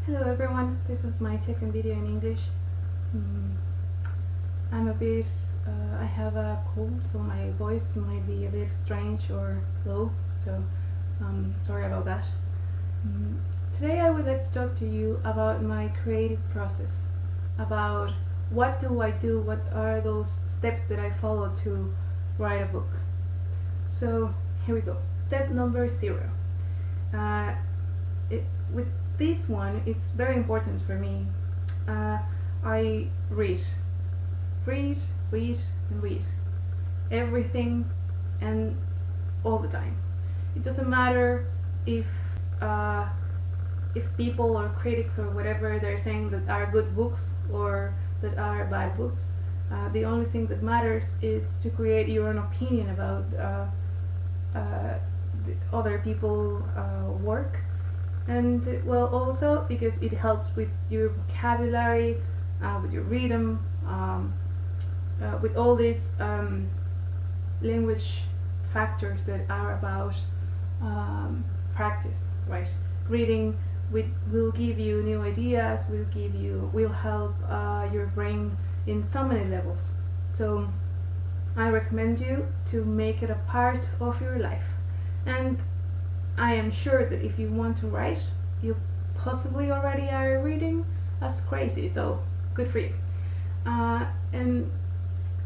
Hello everyone, this is my second video in English. I'm a bit, I have a cold, so my voice might be a bit strange or low, so sorry about that. Today I would like to talk to you about my creative process, about what do I do, what are those steps that I follow to write a book. So here we go. Step number 0. With this one, it's very important for me. I read, and read everything and all the time. It doesn't matter if people or critics or whatever they're saying that are good books or that are bad books. The only thing that matters is to create your own opinion about the other people's work. And well, also because it helps with your vocabulary, with your rhythm, with all these language factors that are about practice, right? Reading will give you new ideas, will help your brain in so many levels. So I recommend you to make it a part of your life. And I am sure that if you want to write, you possibly already are reading as crazy, so good for you. And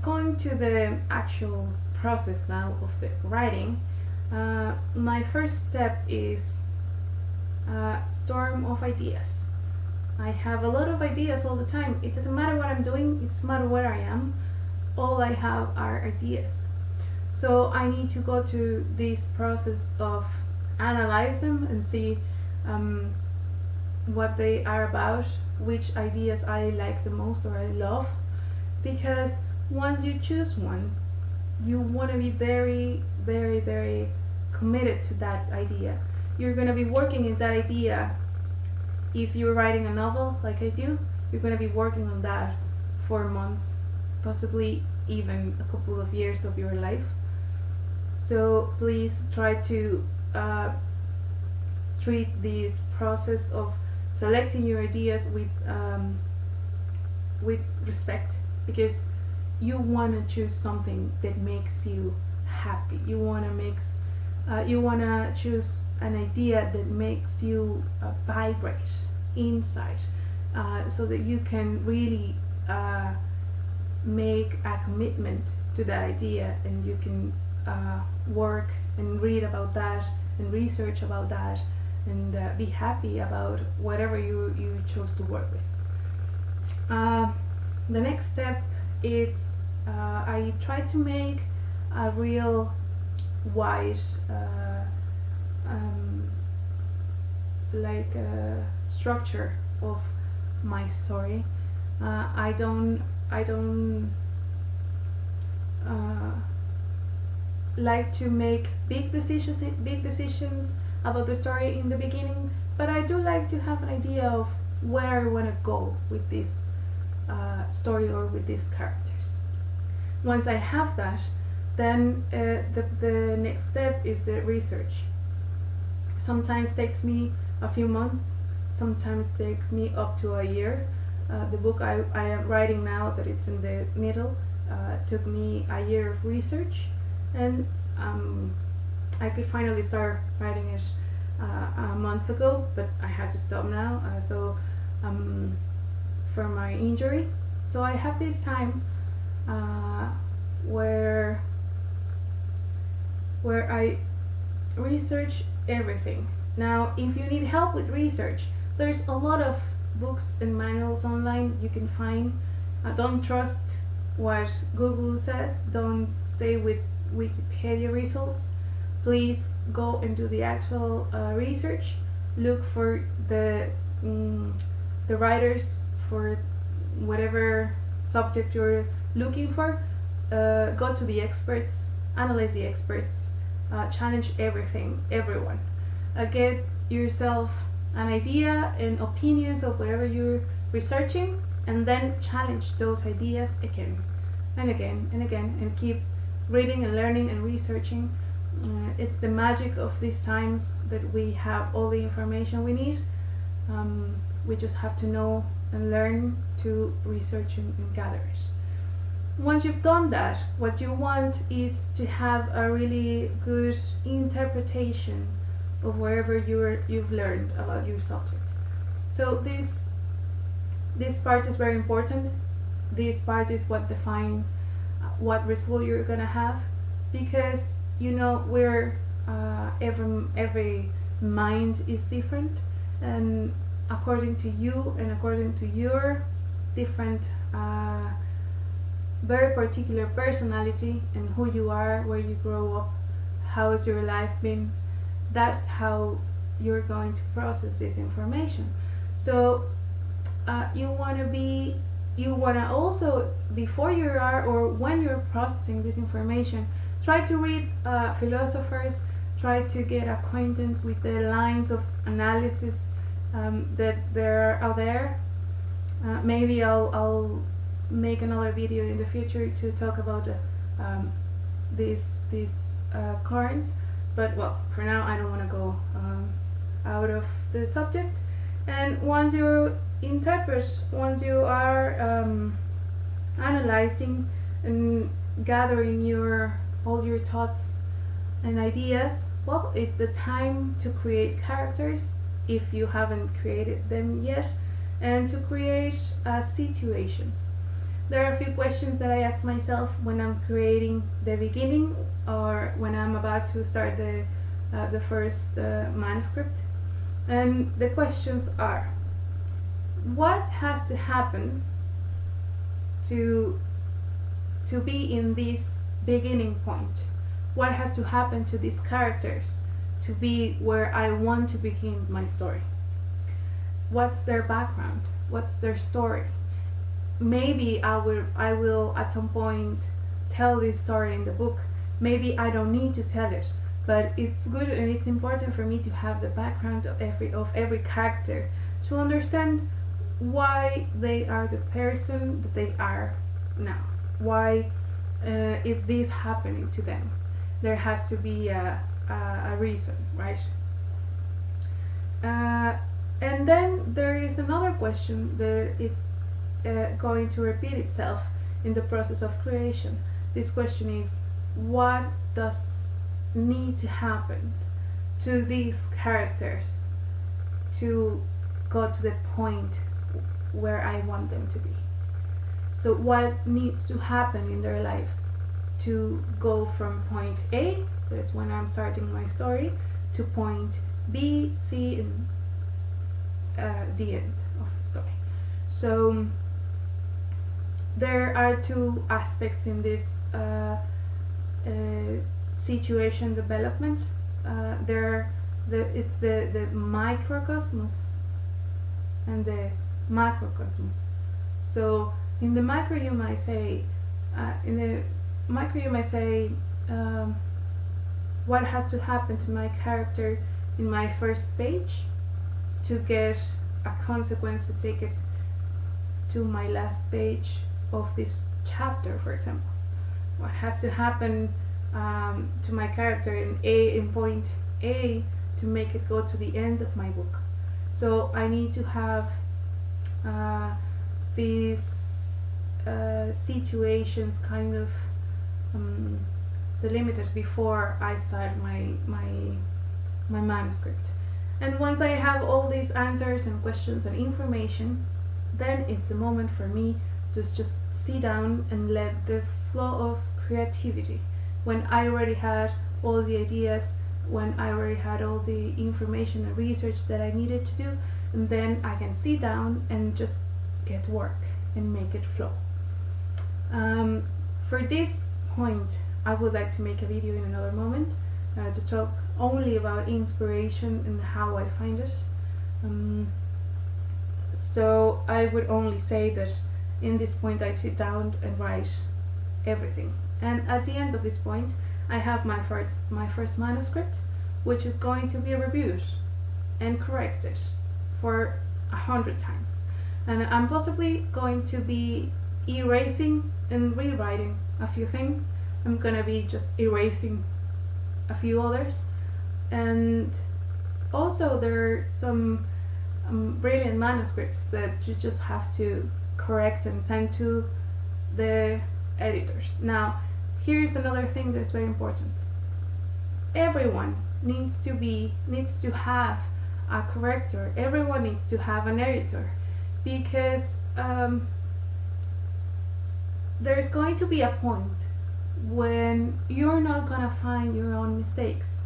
going to the actual process now of the writing, my first step is a storm of ideas. I have a lot of ideas all the time. It doesn't matter what I'm doing, it doesn't matter where I am, all I have are ideas. So I need to go to this process of analyze them and see what they are about, which ideas I like the most or I love, because once you choose one, you want to be very, very, very committed to that idea. You're going to be working in that idea. If you're writing a novel like I do, you're going to be working on that for months, possibly even a couple of years of your life. So please try to treat this process of selecting your ideas with respect, because you want to choose something that makes you happy. You want to choose an idea that makes you vibrate inside, so that you can really make a commitment to that idea, and you can work and read about that and research about that and be happy about whatever you chose to work with. The next step is I try to make a real wide structure of my story. I don't like to make big decisions about the story in the beginning, but I do like to have an idea of where I want to go with this story or with these characters. Once I have that, then the next step is the research. Sometimes takes me a few months, sometimes takes me up to a year. The book I am writing now, that it's in the middle, took me a year of research, and I could finally start writing it a month ago, but I had to stop now, for my injury. So I have this time where I research everything. Now, if you need help with research, there's a lot of books and manuals online you can find. Don't trust what Google says. Don't stay with Wikipedia results. Please go and do the actual research. Look for the writers for whatever subject you're looking for. Go to the experts, analyze the experts, challenge everyone. Get yourself an idea and opinions of whatever you're researching, and then challenge those ideas again and again and again, and keep reading and learning and researching. It's the magic of these times that we have all the information we need. We just have to know and learn to research and gather it. Once you've done that, what you want is to have a really good interpretation of wherever you've learned about your subject. So this part is very important. This part is what defines what result you're gonna have, because we're every mind is different, and according to you and according to your different very particular personality and who you are, where you grow up, how has your life been, that's how you're going to process this information. So you want to also, before you are or when you're processing this information, try to read philosophers, try to get acquaintance with the lines of analysis that there are out there. Maybe I'll make another video in the future to talk about these currents, but well, for now I don't want to go out of the subject. And once you interpret, once you are analyzing and gathering all your thoughts and ideas, well, it's the time to create characters if you haven't created them yet, and to create situations. There are a few questions that I ask myself when I'm creating the beginning or when I'm about to start the first manuscript. And the questions are: what has to happen to be in this beginning point? What has to happen to these characters to be where I want to begin my story? What's their background? What's their story? Maybe I will at some point tell this story in the book. Maybe I don't need to tell it, but it's good and it's important for me to have the background of every character to understand why they are the person that they are now. Why is this happening to them? There has to be a reason, right? And then there is another question that it's going to repeat itself in the process of creation. This question is: what does need to happen to these characters to go to the point where I want them to be? So what needs to happen in their lives to go from point A, that is when I'm starting my story, to point B, C, and the end of the story. So there are two aspects in this situation development. It's the microcosmos and the macrocosmos. So in the micro you might say, what has to happen to my character in my first page to get a consequence to take it to my last page of this chapter, for example. What has to happen to my character in point A to make it go to the end of my book. So I need to have these situations kind of delimited before I start my manuscript. And once I have all these answers and questions and information, then it's the moment for me to just sit down and let the flow of creativity. When I already had all the ideas, when I already had all the information and research that I needed to do, and then I can sit down and just get to work and make it flow. For this point, I would like to make a video in another moment to talk only about inspiration and how I find it. So I would only say that in this point I sit down and write everything. And at the end of this point, I have my first manuscript, which is going to be reviewed and corrected for 100 times. And I'm possibly going to be erasing and rewriting a few things. I'm gonna be just erasing a few others. And also there are some brilliant manuscripts that you just have to correct and send to the editors. Now, here's another thing that's very important. Everyone needs to have a corrector. Everyone needs to have an editor, because there's going to be a point when you're not gonna find your own mistakes.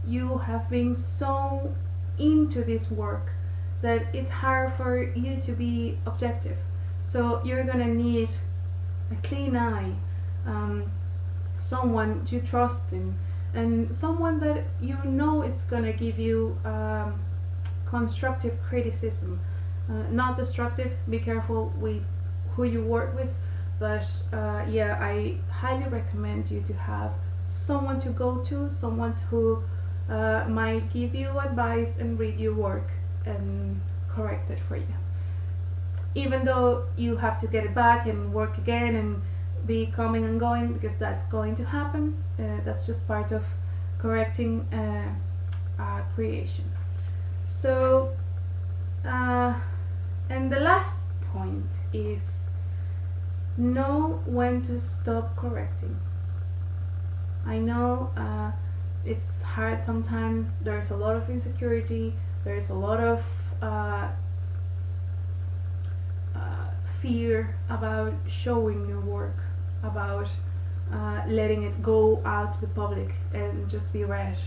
You have been so into this work that it's hard for you to be objective. So you're gonna need a clean eye, someone you trust in, and someone that you know it's gonna give you constructive criticism, not destructive. Be careful with who you work with, but yeah, I highly recommend you to have someone to go to, someone who might give you advice and read your work and correct it for you. Even though you have to get it back and work again and be coming and going, because that's going to happen. That's just part of correcting creation. So, and the last point is know when to stop correcting. I know it's hard sometimes. There's a lot of insecurity. There's a lot of fear about showing your work, about letting it go out to the public and just be read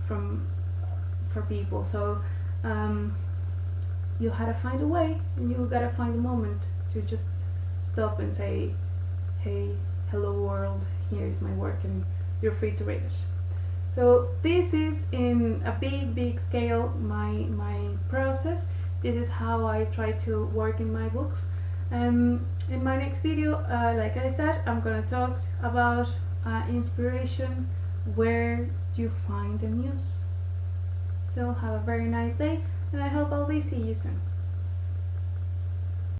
for people. So you had to find a way, and you gotta find a moment to just stop and say, hey, hello world, here's my work, and you're free to read it. So this is, in a big scale, my process. This is how I try to work in my books. In my next video, like I said, I'm gonna talk about inspiration. Where do you find the muse? So have a very nice day, and I hope I'll be seeing you soon.